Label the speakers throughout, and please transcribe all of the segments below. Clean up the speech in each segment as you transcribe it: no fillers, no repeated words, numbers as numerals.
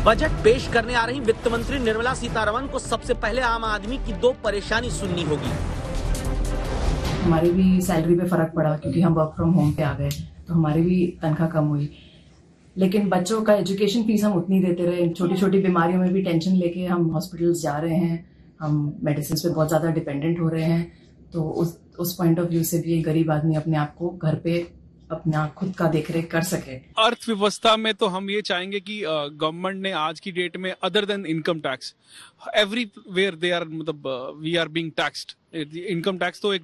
Speaker 1: Budget पेश करने आ रही वित्त मंत्री निर्मला सीतारमण को सबसे पहले आम आदमी की दो परेशानी सुननी होगी।
Speaker 2: हमारी भी सैलरी पे फर्क पड़ा क्योंकि हम वर्क फ्रॉम होम पे आ गए, तो हमारी भी तनख्वाह कम हुई। लेकिन बच्चों का एजुकेशन फीस हम उतनी देते रहे। छोटी छोटी बीमारियों में भी टेंशन लेके हम हॉस्पिटल्स जा रहे हैं, हम मेडिसिन पे बहुत ज्यादा डिपेंडेंट हो रहे हैं। तो उस पॉइंट ऑफ व्यू से भी गरीब आदमी अपने आप को घर पे अपना खुद का देखरेख कर सके।
Speaker 3: अर्थव्यवस्था में तो हम ये चाहेंगे कि गवर्नमेंट ने आज की डेट में other than income tax everywhere they are मतलब we are being taxed. Income tax तो एक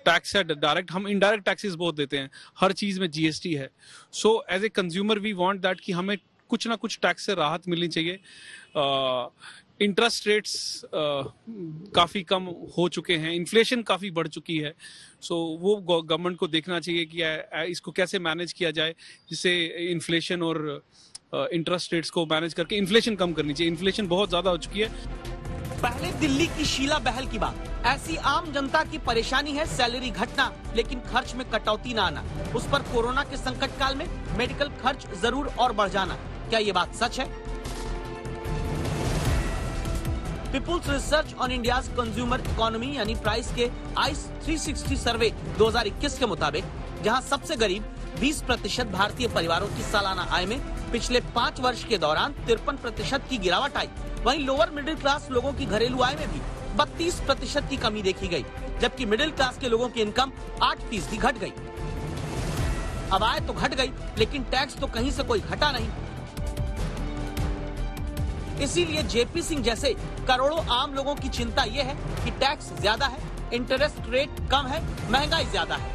Speaker 3: टैक्स है डायरेक्ट, हम इनडायरेक्ट टैक्सेस बहुत देते हैं, हर चीज में जीएसटी है। So as a consumer we want that कि हमें कुछ ना कुछ टैक्स से राहत मिलनी चाहिए। इंटरेस्ट रेट्स काफी कम हो चुके हैं, इन्फ्लेशन काफी बढ़ चुकी है। सो वो गवर्नमेंट को देखना चाहिए कि इसको कैसे मैनेज किया जाए, जिससे इन्फ्लेशन और इंटरेस्ट रेट्स को मैनेज करके इन्फ्लेशन कम करनी चाहिए। इन्फ्लेशन बहुत ज्यादा हो चुकी है।
Speaker 1: पहले दिल्ली की शीला बहल की बात, ऐसी आम जनता की परेशानी है सैलरी घटना लेकिन खर्च में कटौती न आना। उस पर कोरोना के संकट काल में मेडिकल खर्च जरूर और बढ़ जाना। क्या ये बात सच है? Peoples research on India's consumer economy यानी प्राइस के आइस 360 सर्वे 2021 के मुताबिक जहां सबसे गरीब 20% भारतीय परिवारों की सालाना आय में पिछले 5 वर्ष के दौरान 53% की गिरावट आई, वहीं लोअर मिडिल क्लास लोगों की घरेलू आय में भी 32% की कमी देखी गई, जबकि मिडिल क्लास के लोगों की इनकम 8% घट गई। अब आय तो घट गई लेकिन टैक्स तो कहीं से कोई घटा नहीं। इसीलिए जेपी सिंह जैसे करोड़ों आम लोगों की चिंता ये है कि टैक्स ज्यादा है, इंटरेस्ट रेट कम है, महंगाई ज्यादा है।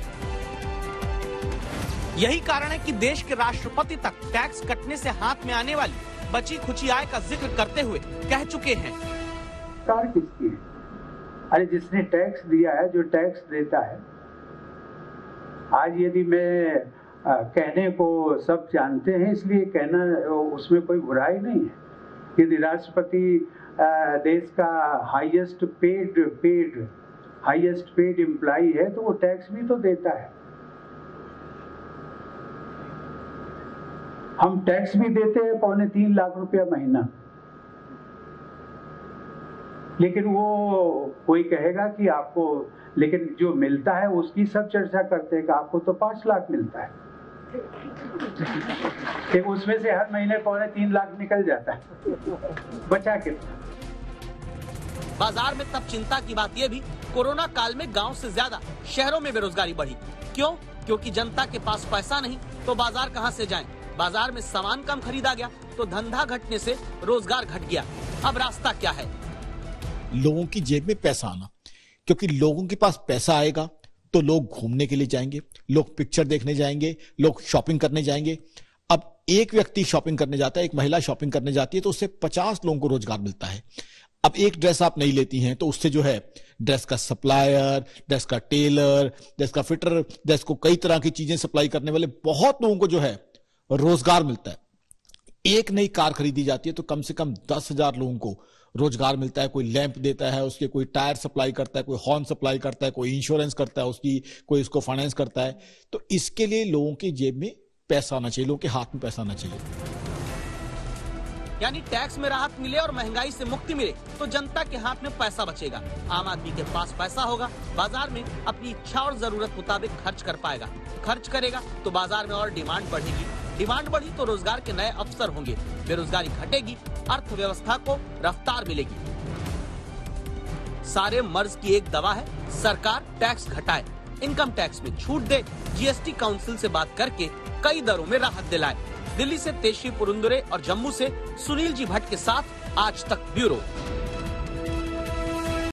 Speaker 1: यही कारण है कि देश के राष्ट्रपति तक टैक्स कटने से हाथ में आने वाली बची खुची आय का जिक्र करते हुए कह चुके हैं।
Speaker 4: सरकार किसकी है? अरे जिसने टैक्स दिया है, जो टैक्स देता है। आज यदि मैं कहने को सब जानते हैं इसलिए कहना, उसमें कोई बुराई नहीं है। यदि राष्ट्रपति देश का हाईएस्ट पेड एम्प्लॉई है तो वो टैक्स भी तो देता है। हम टैक्स भी देते हैं 2.25 लाख रुपया महीना, लेकिन वो कोई कहेगा कि आपको, लेकिन जो मिलता है उसकी सब चर्चा करते हैं कि आपको तो 5 लाख मिलता है, कि उसमें से हर महीने 2.25 लाख निकल जाता है, बचा के।
Speaker 1: बाजार में तब चिंता की बात यह भी, कोरोना काल में गांव से ज्यादा शहरों में बेरोजगारी बढ़ी। क्यों? क्योंकि जनता के पास पैसा नहीं तो बाजार कहां से जाएं? बाजार में सामान कम खरीदा गया तो धंधा घटने से रोजगार घट गया। अब रास्ता क्या है?
Speaker 5: लोगों की जेब में पैसा आना, क्योंकि लोगों के पास पैसा आएगा तो लोग घूमने के लिए जाएंगे, लोग पिक्चर देखने जाएंगे, लोग शॉपिंग करने जाएंगे। अब एक व्यक्ति शॉपिंग करने जाता है, एक महिला शॉपिंग करने जाती है तो उससे 50 लोगों को रोजगार मिलता है। अब एक ड्रेस आप नहीं लेती हैं तो उससे जो है ड्रेस का सप्लायर, ड्रेस का टेलर, ड्रेस का फिटर, ड्रेस को कई तरह की चीजें सप्लाई करने वाले बहुत लोगों को जो है रोजगार मिलता है। एक नई कार खरीदी जाती है तो कम से कम 10,000 लोगों को रोजगार मिलता है। कोई लैंप देता है, उसके कोई टायर सप्लाई करता है, कोई हॉर्न सप्लाई करता है, कोई इंश्योरेंस करता है उसकी, कोई उसको फाइनेंस करता है। तो इसके लिए लोगों की जेब में पैसा आना चाहिए, लोगों के हाथ में पैसा आना चाहिए।
Speaker 1: यानी टैक्स में राहत मिले और महंगाई से मुक्ति मिले तो जनता के हाथ में पैसा बचेगा, आम आदमी के पास पैसा होगा, बाजार में अपनी इच्छा और जरूरत मुताबिक खर्च कर पाएगा। खर्च करेगा तो बाजार में और डिमांड बढ़ेगी, डिमांड बढ़ी तो रोजगार के नए अवसर होंगे, बेरोजगारी घटेगी, अर्थव्यवस्था को रफ्तार मिलेगी। सारे मर्ज की एक दवा है, सरकार टैक्स घटाए, इनकम टैक्स में छूट दे, जीएसटी काउंसिल से बात करके कई दरों में राहत दिलाए। दिल्ली से तेजश्री पुरुंदरे और जम्मू से सुनील जी भट्ट के साथ आज तक ब्यूरो।